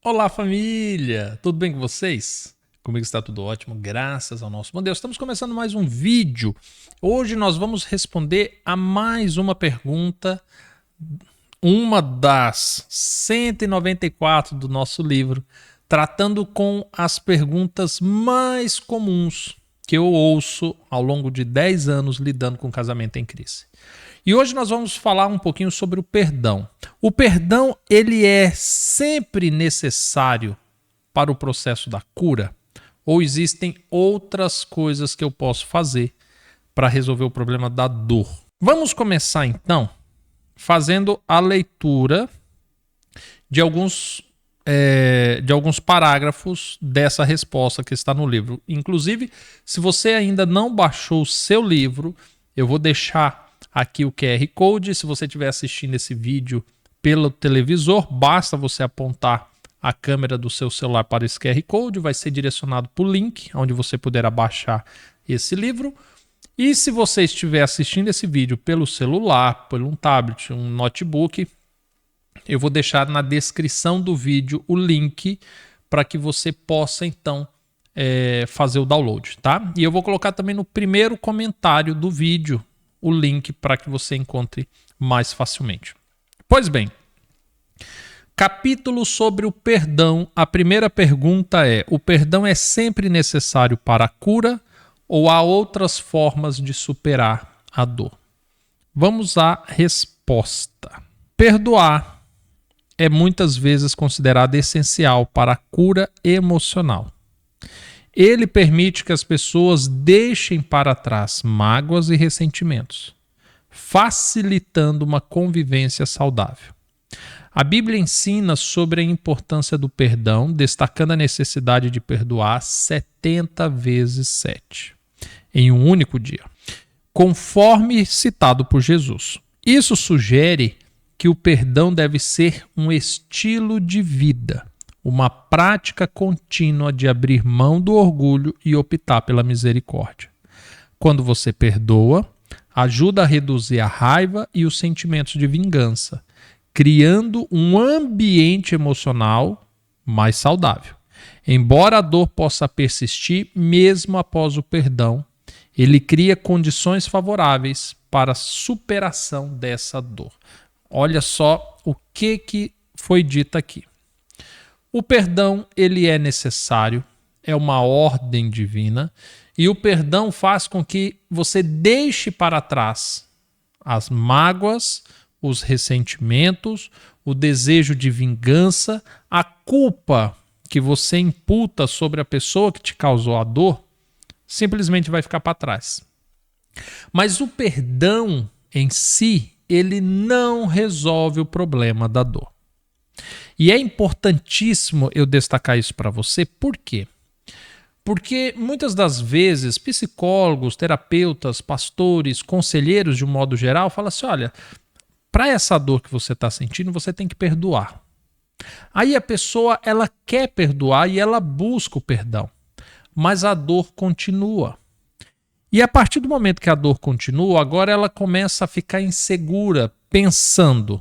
Olá, família! Tudo bem com vocês? Comigo está tudo ótimo, graças ao nosso bom Deus. Estamos começando mais um vídeo. Hoje nós vamos responder a mais uma pergunta, uma das 194 do nosso livro, tratando com as perguntas mais comuns que eu ouço ao longo de 10 anos lidando com casamento em crise. E hoje nós vamos falar um pouquinho sobre o perdão. O perdão, ele é sempre necessário para o processo da cura? Ou existem outras coisas que eu posso fazer para resolver o problema da dor? Vamos começar então fazendo a leitura de alguns parágrafos dessa resposta que está no livro. Inclusive, se você ainda não baixou o seu livro, eu vou deixar aqui o QR Code. Se você estiver assistindo esse vídeo pelo televisor, basta você apontar a câmera do seu celular para esse QR Code, vai ser direcionado para o link onde você poderá baixar esse livro. E se você estiver assistindo esse vídeo pelo celular, por um tablet, um notebook, eu vou deixar na descrição do vídeo o link para que você possa então fazer o download, tá? E eu vou colocar também no primeiro comentário do vídeo o link para que você encontre mais facilmente. Pois bem, capítulo sobre o perdão. A primeira pergunta é: o perdão é sempre necessário para a cura ou há outras formas de superar a dor? Vamos à resposta. Perdoar é muitas vezes considerado essencial para a cura emocional. Ele permite que as pessoas deixem para trás mágoas e ressentimentos, facilitando uma convivência saudável. A Bíblia ensina sobre a importância do perdão, destacando a necessidade de perdoar 70 vezes 7 em um único dia, conforme citado por Jesus. Isso sugere que o perdão deve ser um estilo de vida, uma prática contínua de abrir mão do orgulho e optar pela misericórdia. Quando você perdoa, ajuda a reduzir a raiva e os sentimentos de vingança, criando um ambiente emocional mais saudável. Embora a dor possa persistir mesmo após o perdão, ele cria condições favoráveis para a superação dessa dor. Olha só o que foi dito aqui. O perdão, ele é necessário, é uma ordem divina, e o perdão faz com que você deixe para trás as mágoas, os ressentimentos, o desejo de vingança, a culpa que você imputa sobre a pessoa que te causou a dor, simplesmente vai ficar para trás. Mas o perdão em si, ele não resolve o problema da dor. E é importantíssimo eu destacar isso para você, por quê? Porque muitas das vezes psicólogos, terapeutas, pastores, conselheiros de um modo geral falam assim: olha, para essa dor que você está sentindo, você tem que perdoar. Aí a pessoa, ela quer perdoar e ela busca o perdão, mas a dor continua. E a partir do momento que a dor continua, agora ela começa a ficar insegura, pensando: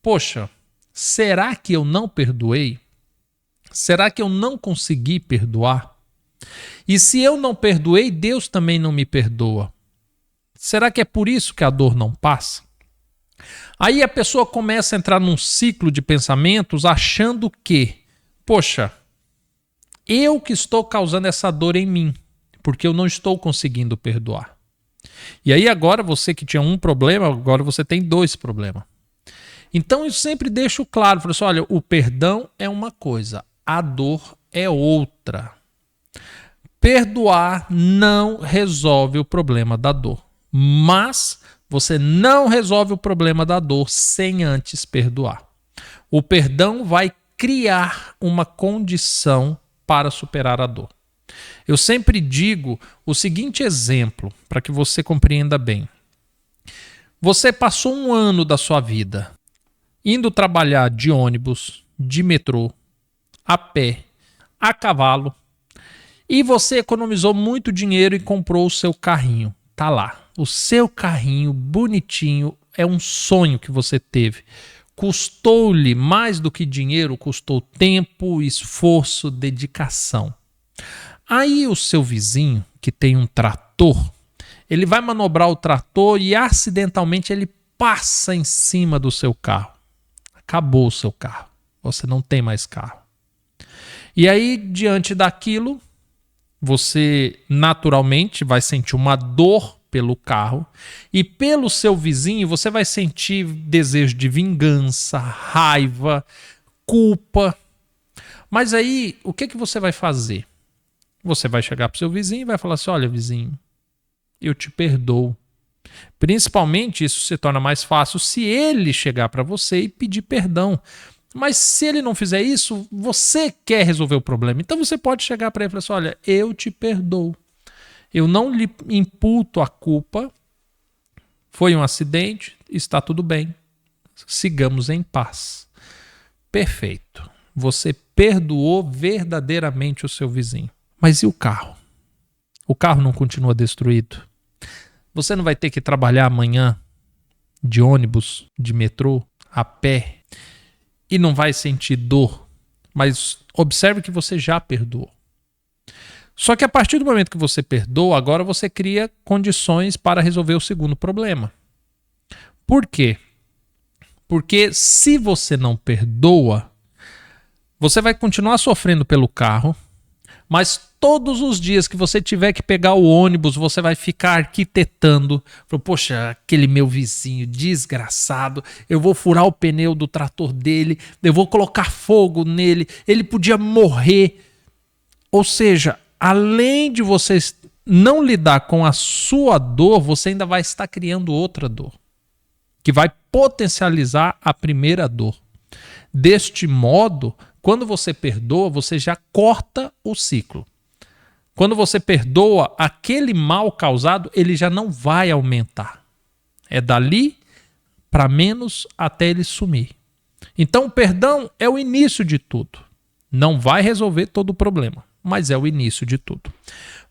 poxa, será que eu não perdoei? Será que eu não consegui perdoar? E se eu não perdoei, Deus também não me perdoa. Será que é por isso que a dor não passa? Aí a pessoa começa a entrar num ciclo de pensamentos achando que, poxa, eu que estou causando essa dor em mim, porque eu não estou conseguindo perdoar. E aí agora você que tinha um problema, agora você tem dois problemas. Então eu sempre deixo claro, falo assim, olha, o perdão é uma coisa, a dor é outra. Perdoar não resolve o problema da dor, mas você não resolve o problema da dor sem antes perdoar. O perdão vai criar uma condição para superar a dor. Eu sempre digo o seguinte exemplo, para que você compreenda bem. Você passou um ano da sua vida indo trabalhar de ônibus, de metrô, a pé, a cavalo, e você economizou muito dinheiro e comprou o seu carrinho. Tá lá, o seu carrinho bonitinho, é um sonho que você teve. custou-lhe mais do que dinheiro, custou tempo, esforço, dedicação. Aí o seu vizinho, que tem um trator, ele vai manobrar o trator e acidentalmente ele passa em cima do seu carro. Acabou o seu carro. Você não tem mais carro. E aí, diante daquilo, você naturalmente vai sentir uma dor pelo carro e pelo seu vizinho você vai sentir desejo de vingança, raiva, culpa. Mas aí, o que você vai fazer? Você vai chegar para o seu vizinho e vai falar assim: olha, vizinho, eu te perdoo. Principalmente isso se torna mais fácil se ele chegar para você e pedir perdão. Mas se ele não fizer isso, você quer resolver o problema. Então você pode chegar para ele e falar assim: olha, eu te perdoo. Eu não lhe imputo a culpa. Foi um acidente, está tudo bem. Sigamos em paz. Perfeito. Você perdoou verdadeiramente o seu vizinho. Mas e o carro? O carro não continua destruído? Você não vai ter que trabalhar amanhã de ônibus, de metrô, a pé e não vai sentir dor. Mas observe que você já perdoou. Só que a partir do momento que você perdoa, agora você cria condições para resolver o segundo problema. Por quê? Porque se você não perdoa, você vai continuar sofrendo pelo carro, mas todos os dias que você tiver que pegar o ônibus, você vai ficar arquitetando. Poxa, aquele meu vizinho desgraçado, eu vou furar o pneu do trator dele, eu vou colocar fogo nele, ele podia morrer. Ou seja, além de você não lidar com a sua dor, você ainda vai estar criando outra dor, que vai potencializar a primeira dor. Deste modo, quando você perdoa, você já corta o ciclo. Quando você perdoa, aquele mal causado, ele já não vai aumentar. É dali para menos até ele sumir. Então, o perdão é o início de tudo. Não vai resolver todo o problema, mas é o início de tudo.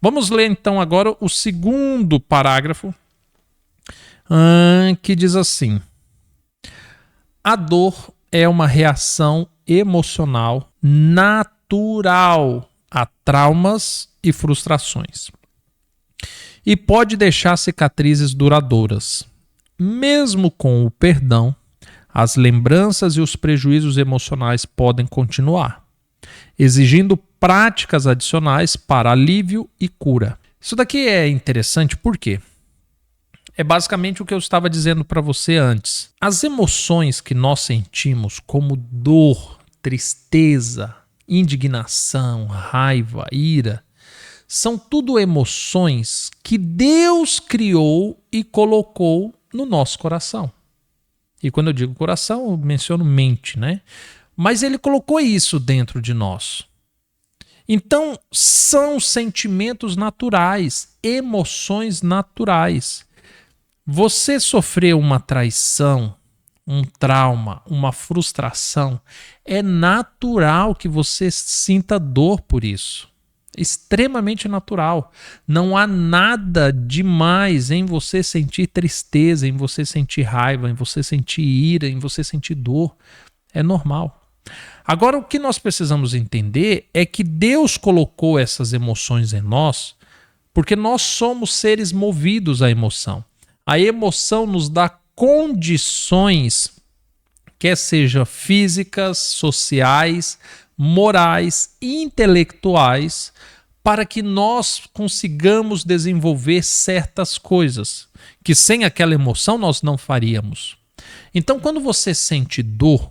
Vamos ler então agora o segundo parágrafo, que diz assim: a dor é uma reação emocional natural a traumas e frustrações e pode deixar cicatrizes duradouras. Mesmo com o perdão, as lembranças e os prejuízos emocionais podem continuar, exigindo práticas adicionais para alívio e cura. Isso daqui é interessante porque é basicamente o que eu estava dizendo para você antes. As emoções que nós sentimos, como dor, tristeza, indignação, raiva, ira, são tudo emoções que Deus criou e colocou no nosso coração. E quando eu digo coração, eu menciono mente, né? Mas ele colocou isso dentro de nós. Então, são sentimentos naturais, emoções naturais. Você sofreu uma traição, um trauma, uma frustração, é natural que você sinta dor por isso. Extremamente natural. Não há nada demais em você sentir tristeza, em você sentir raiva, em você sentir ira, em você sentir dor. É normal. Agora, o que nós precisamos entender é que Deus colocou essas emoções em nós porque nós somos seres movidos à emoção. A emoção nos dá condições, quer seja físicas, sociais, morais, intelectuais, para que nós consigamos desenvolver certas coisas que sem aquela emoção nós não faríamos. Então, quando você sente dor,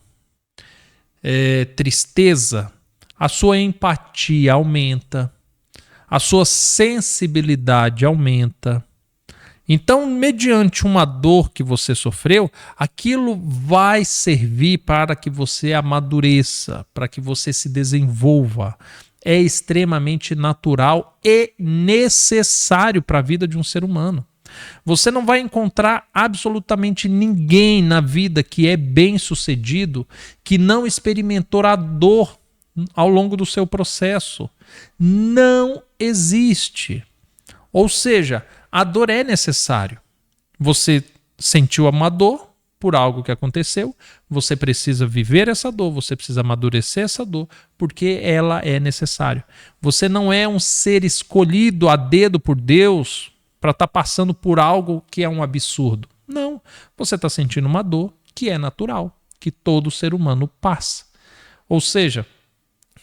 tristeza, a sua empatia aumenta, a sua sensibilidade aumenta. Então, mediante uma dor que você sofreu, aquilo vai servir para que você amadureça, para que você se desenvolva. É extremamente natural e necessário para a vida de um ser humano. Você não vai encontrar absolutamente ninguém na vida que é bem-sucedido que não experimentou a dor ao longo do seu processo. Não existe. Ou seja, a dor é necessário. Você sentiu uma dor, por algo que aconteceu, você precisa viver essa dor, você precisa amadurecer essa dor, porque ela é necessária. Você não é um ser escolhido a dedo por Deus para estar passando por algo que é um absurdo. Não, você está sentindo uma dor que é natural, que todo ser humano passa. Ou seja,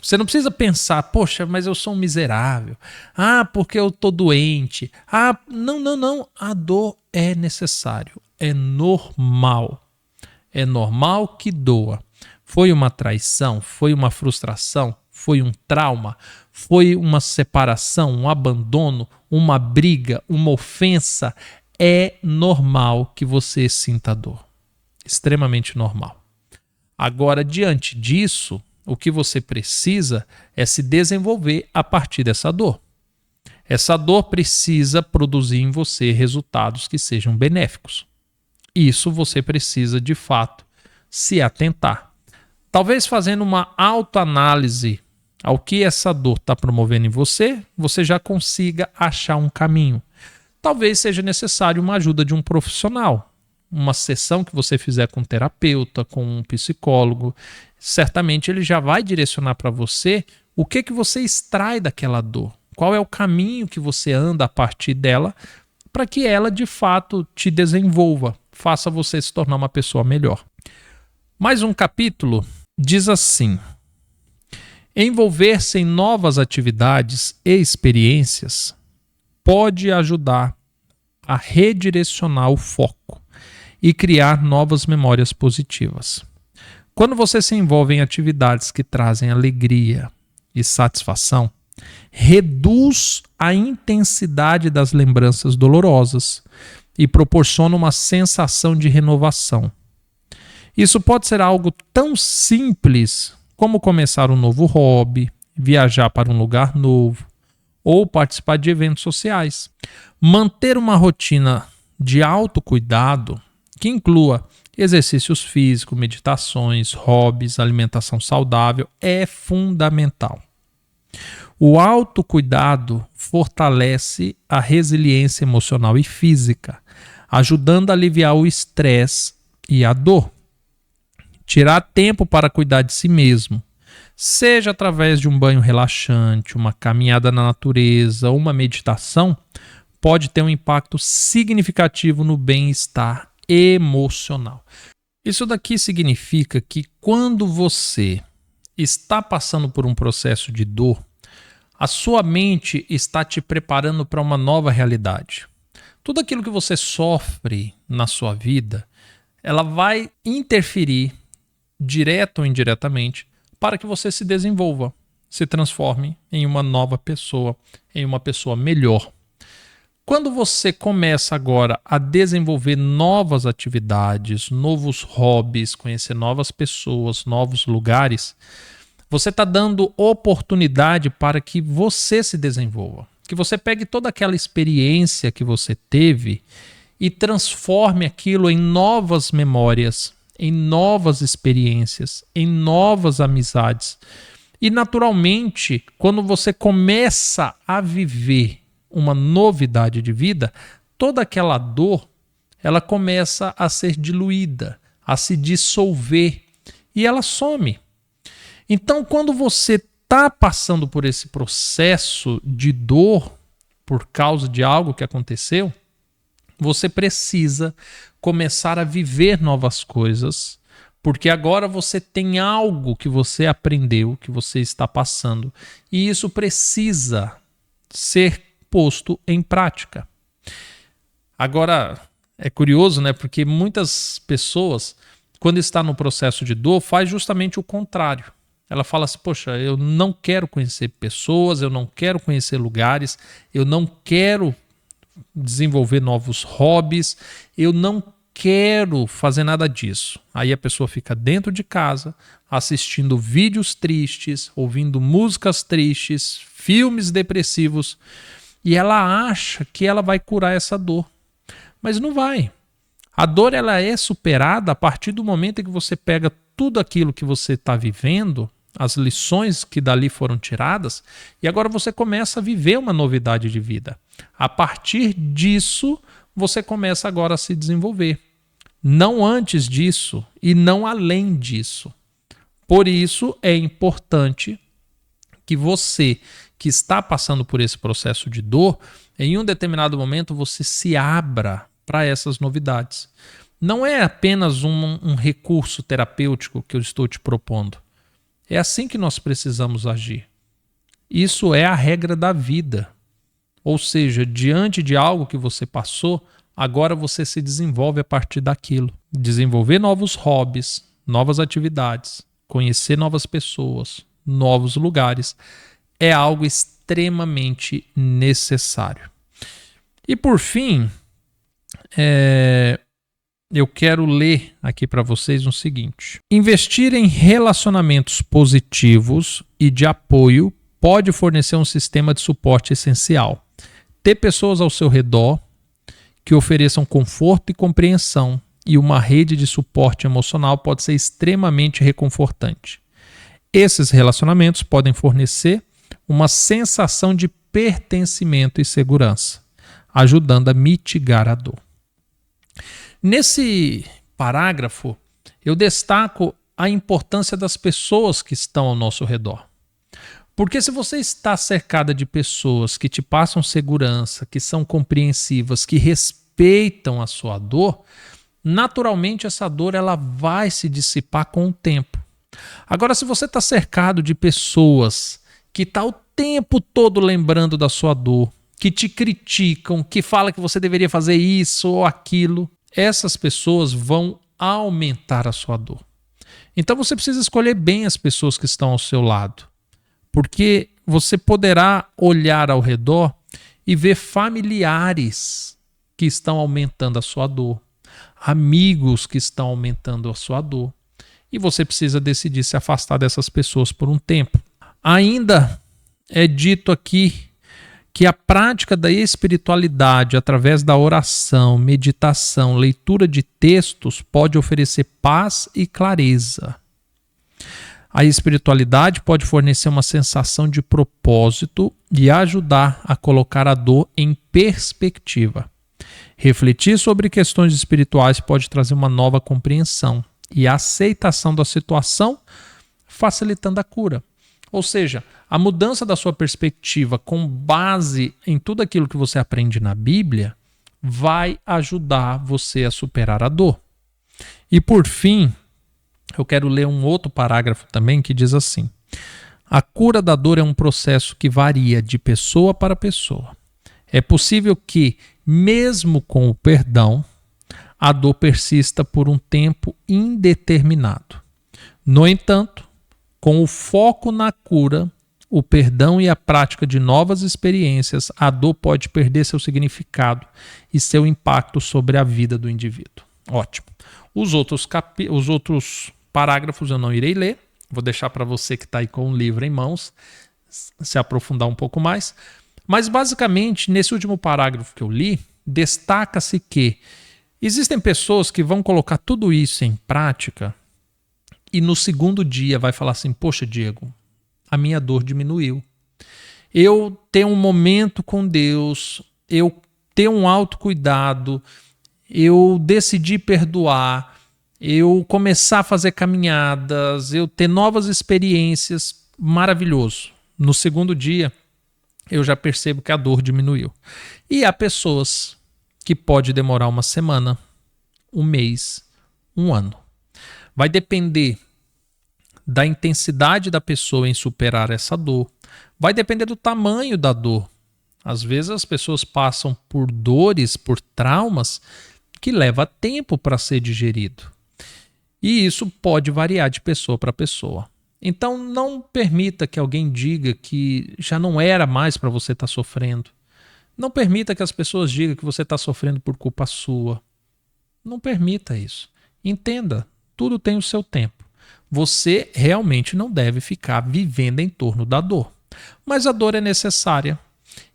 você não precisa pensar, poxa, mas eu sou um miserável. Ah, porque eu estou doente. Ah, não. A dor é necessário, é normal. É normal que doa. Foi uma traição, foi uma frustração, foi um trauma, foi uma separação, um abandono, uma briga, uma ofensa. É normal que você sinta dor. Extremamente normal. Agora, diante disso, o que você precisa é se desenvolver a partir dessa dor. Essa dor precisa produzir em você resultados que sejam benéficos. Isso você precisa, de fato, se atentar. Talvez fazendo uma autoanálise ao que essa dor está promovendo em você, você já consiga achar um caminho. Talvez seja necessário uma ajuda de um profissional. Uma sessão que você fizer com um terapeuta, com um psicólogo, certamente ele já vai direcionar para você o que você extrai daquela dor. Qual é o caminho que você anda a partir dela para que ela, de fato, te desenvolva, faça você se tornar uma pessoa melhor. Mais um capítulo diz assim: envolver-se em novas atividades e experiências pode ajudar a redirecionar o foco e criar novas memórias positivas. Quando você se envolve em atividades que trazem alegria e satisfação, reduz a intensidade das lembranças dolorosas e proporciona uma sensação de renovação. Isso pode ser algo tão simples como começar um novo hobby, viajar para um lugar novo ou participar de eventos sociais. Manter uma rotina de autocuidado que inclua exercícios físicos, meditações, hobbies, alimentação saudável é fundamental. O autocuidado fortalece a resiliência emocional e física, ajudando a aliviar o estresse e a dor. Tirar tempo para cuidar de si mesmo, seja através de um banho relaxante, uma caminhada na natureza ou uma meditação, pode ter um impacto significativo no bem-estar emocional. Isso daqui significa que quando você está passando por um processo de dor, a sua mente está te preparando para uma nova realidade. Tudo aquilo que você sofre na sua vida, ela vai interferir, direto ou indiretamente, para que você se desenvolva, se transforme em uma nova pessoa, em uma pessoa melhor. Quando você começa agora a desenvolver novas atividades, novos hobbies, conhecer novas pessoas, novos lugares, você está dando oportunidade para que você se desenvolva. Que você pegue toda aquela experiência que você teve e transforme aquilo em novas memórias, em novas experiências, em novas amizades. E naturalmente, quando você começa a viver uma novidade de vida, toda aquela dor, ela começa a ser diluída, a se dissolver e ela some. Então, quando você está passando por esse processo de dor por causa de algo que aconteceu, você precisa começar a viver novas coisas, porque agora você tem algo que você aprendeu, que você está passando, e isso precisa ser posto em prática. Agora, é curioso, né? Porque muitas pessoas, quando está no processo de dor, faz justamente o contrário. Ela fala assim, poxa, eu não quero conhecer pessoas, eu não quero conhecer lugares, eu não quero desenvolver novos hobbies, eu não quero fazer nada disso. Aí a pessoa fica dentro de casa, assistindo vídeos tristes, ouvindo músicas tristes, filmes depressivos, e ela acha que ela vai curar essa dor. Mas não vai. A dor ela é superada a partir do momento em que você pega tudo aquilo que você está vivendo, as lições que dali foram tiradas, e agora você começa a viver uma novidade de vida. A partir disso, você começa agora a se desenvolver. não antes disso e não além disso. Por isso é importante que você, que está passando por esse processo de dor, em um determinado momento você se abra para essas novidades. Não é apenas um recurso terapêutico que eu estou te propondo. É assim que nós precisamos agir. Isso é a regra da vida. Ou seja, diante de algo que você passou, agora você se desenvolve a partir daquilo. Desenvolver novos hobbies, novas atividades, conhecer novas pessoas, novos lugares, é algo extremamente necessário. E por fim, eu quero ler aqui para vocês o seguinte: investir em relacionamentos positivos e de apoio pode fornecer um sistema de suporte essencial. Ter pessoas ao seu redor que ofereçam conforto e compreensão e uma rede de suporte emocional pode ser extremamente reconfortante. Esses relacionamentos podem fornecer uma sensação de pertencimento e segurança, ajudando a mitigar a dor. Nesse parágrafo, eu destaco a importância das pessoas que estão ao nosso redor. Porque se você está cercada de pessoas que te passam segurança, que são compreensivas, que respeitam a sua dor, naturalmente essa dor ela vai se dissipar com o tempo. Agora, se você está cercado de pessoas que estão o tempo todo lembrando da sua dor, que te criticam, que falam que você deveria fazer isso ou aquilo, essas pessoas vão aumentar a sua dor. Então você precisa escolher bem as pessoas que estão ao seu lado, porque você poderá olhar ao redor e ver familiares que estão aumentando a sua dor, amigos que estão aumentando a sua dor, e você precisa decidir se afastar dessas pessoas por um tempo. Ainda é dito aqui que a prática da espiritualidade através da oração, meditação, leitura de textos pode oferecer paz e clareza. A espiritualidade pode fornecer uma sensação de propósito e ajudar a colocar a dor em perspectiva. Refletir sobre questões espirituais pode trazer uma nova compreensão e aceitação da situação, facilitando a cura. Ou seja, a mudança da sua perspectiva com base em tudo aquilo que você aprende na Bíblia vai ajudar você a superar a dor. E por fim, eu quero ler um outro parágrafo também que diz assim: a cura da dor é um processo que varia de pessoa para pessoa. É possível que, mesmo com o perdão, a dor persista por um tempo indeterminado. No entanto, com o foco na cura, o perdão e a prática de novas experiências, a dor pode perder seu significado e seu impacto sobre a vida do indivíduo. Ótimo. Os outros parágrafos eu não irei ler, vou deixar para você que está aí com o livro em mãos se aprofundar um pouco mais. Mas basicamente, nesse último parágrafo que eu li, destaca-se que existem pessoas que vão colocar tudo isso em prática e no segundo dia vai falar assim: poxa, Diego, a minha dor diminuiu. Eu tenho um momento com Deus, eu tenho um autocuidado, eu decidi perdoar, eu começar a fazer caminhadas, eu ter novas experiências, maravilhoso. No segundo dia, eu já percebo que a dor diminuiu. E há pessoas que pode demorar uma semana, um mês, um ano. Vai depender da intensidade da pessoa em superar essa dor. Vai depender do tamanho da dor. Às vezes as pessoas passam por dores, por traumas, que leva tempo para ser digerido. E isso pode variar de pessoa para pessoa. Então não permita que alguém diga que já não era mais para você estar sofrendo. Não permita que as pessoas digam que você está sofrendo por culpa sua. Não permita isso. Entenda, tudo tem o seu tempo. Você realmente não deve ficar vivendo em torno da dor. Mas a dor é necessária.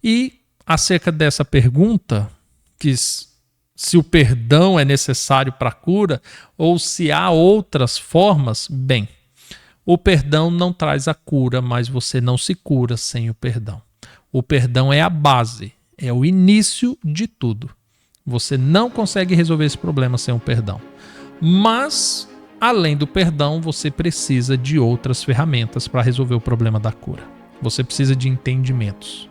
E acerca dessa pergunta, que se o perdão é necessário para a cura ou se há outras formas, bem, o perdão não traz a cura, mas você não se cura sem o perdão. O perdão é a base, é o início de tudo. Você não consegue resolver esse problema sem o perdão. Mas, além do perdão, você precisa de outras ferramentas para resolver o problema da cura. Você precisa de entendimentos.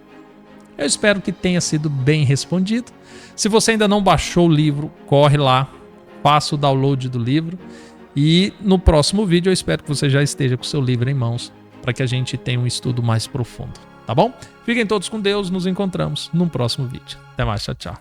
Eu espero que tenha sido bem respondido. Se você ainda não baixou o livro, corre lá, faça o download do livro. E no próximo vídeo eu espero que você já esteja com o seu livro em mãos para que a gente tenha um estudo mais profundo, tá bom? Fiquem todos com Deus, nos encontramos no próximo vídeo. Até mais, tchau, tchau.